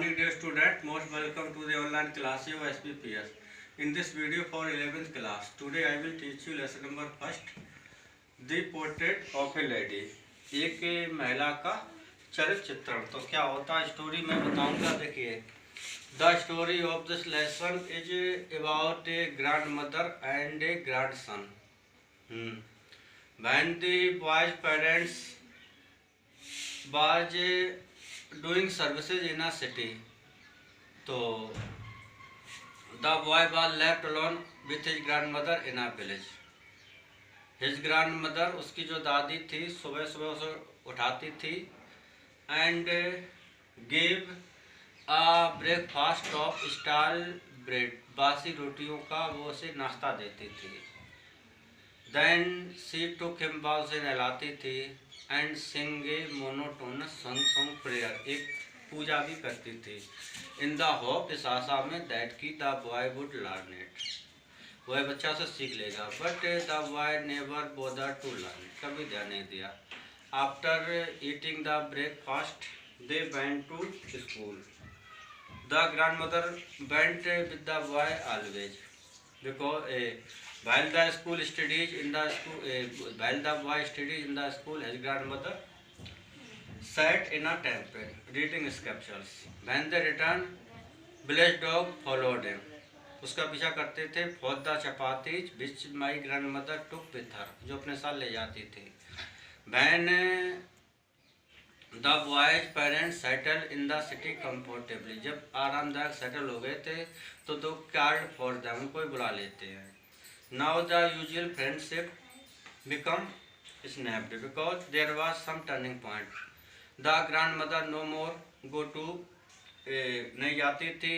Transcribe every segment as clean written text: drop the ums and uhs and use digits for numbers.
morning, dear student. Most welcome to the online class of SPPS. In this video for 11th class, today I will teach you lesson number first, The Portrait of a Lady. एक महिला का चरित्र चित्रण. तो क्या होता है story में बताऊंगा. देखिए, The story of this lesson is about a grandmother and a grandson. When the boy's parents was doing services in a city, तो the boy was left alone with his grandmother in a village. His grandmother, उसकी जो दादी थी, सुबह सुबह उसे उठाती थी and gave a breakfast of stale bread. बासी रोटियों का वो उसे नाश्ता देती थी. Then she took him bath, उसे नहलाती थी and sing a monotonous song prayer. एक पूजा भी करती थी. In the hope, इस आशा में that की the boy would learn it. वह बच्चा उसे सीख लेगा. But the boy never bothered to learn. कभी ध्यान नहीं दिया. After eating the breakfast, they went to school. The grandmother went with the boy always, because while the school studies in the school, while the boy studies in the school, his grandmother sat in a temple reading scriptures. When they returned, village dog followed him. उसका पीछा करते थे. For the chapatis which my grandmother took with her, जो अपने साथ ले जाती थी. When the boy's parents settled in the city comfortably, जब आरामदायक सेटल हो गए थे तो दो called for them, उनको बुला लेते हैं. Now the usual friendship become snapped because there was some turning point. The grandmother no more go to नहीं जाती थी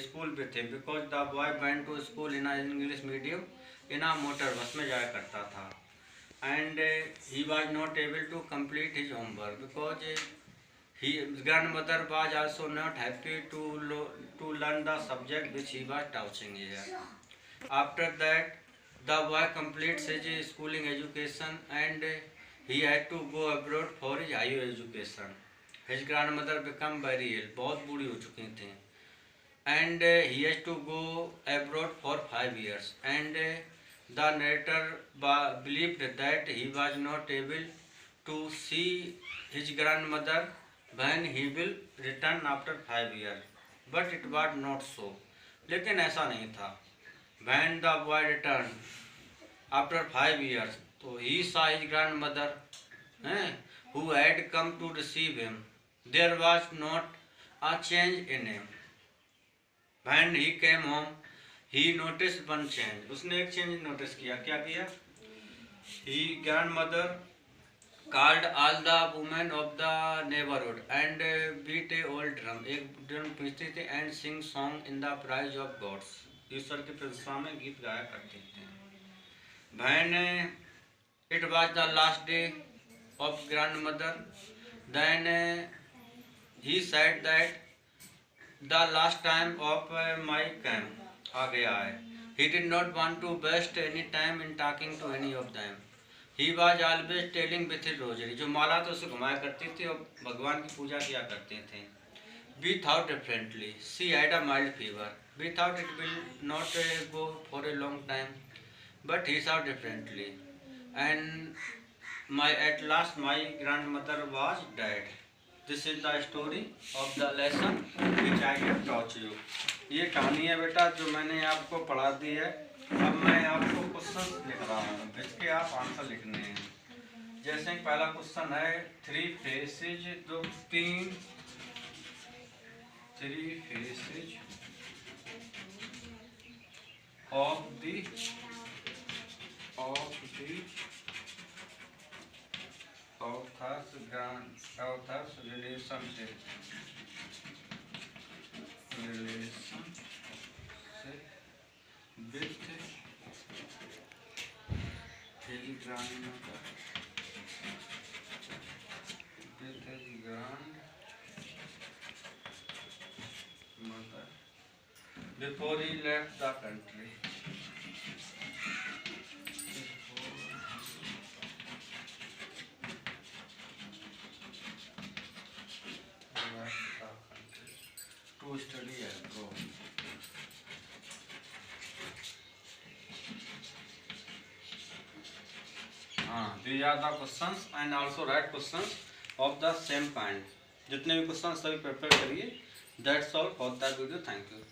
स्कूल पे थे, because the boy went to school in an English medium, in a motor बस में जाया करता था. And he was not able to complete his homework because his grandmother was also not happy to learn the subject which he was teaching here. After that, the boy completes his schooling education and he had to go abroad for his higher education. His grandmother became very ill, बहुत बूढ़ी हो चुकी थी, and he has to go abroad for 5 years. And the narrator believed that he was not able to see his grandmother when he will return after 5 years. But it was not so. लेकिन ऐसा नहीं था. When the boy returned after 5 years, so he saw his grandmother who had come to receive him. There was not a change in him. When he came home, he noticed one change. उसने एक change notice किया. क्या किया? He grandmother called all the women of the neighborhood and beat a old drum. एक drum पीसती थी and sing song in the praise of gods. ईश्वर की प्रशंसा में गीत गाया करते थे. When it was the last day of grandmother, then he said that the last time of my came आ गया है. He did not want to waste any time in talking to any of them. He was always telling with his rosary. जो माला तो उसे घुमाया करती थी और भगवान की पूजा किया करते थे. We thought differently. She had a mild fever. We thought it will not go for a long time, but he thought differently. And at last my grandmother was dead. This is the story of the lesson which I have taught you. ये कहानी है बेटा जो मैंने आपको पढ़ा दी है. अब मैं आपको क्वेश्चन लिख रहा हूँ, इसके आप आंसर लिखने हैं. जैसे पहला क्वेश्चन है, three faces of the author's relationship with his grandmother, before he left the country. true study है bro. These are the questions and also write questions of the same kind. जितने भी question सभी prepare करिए. That's all for that video. Thank you.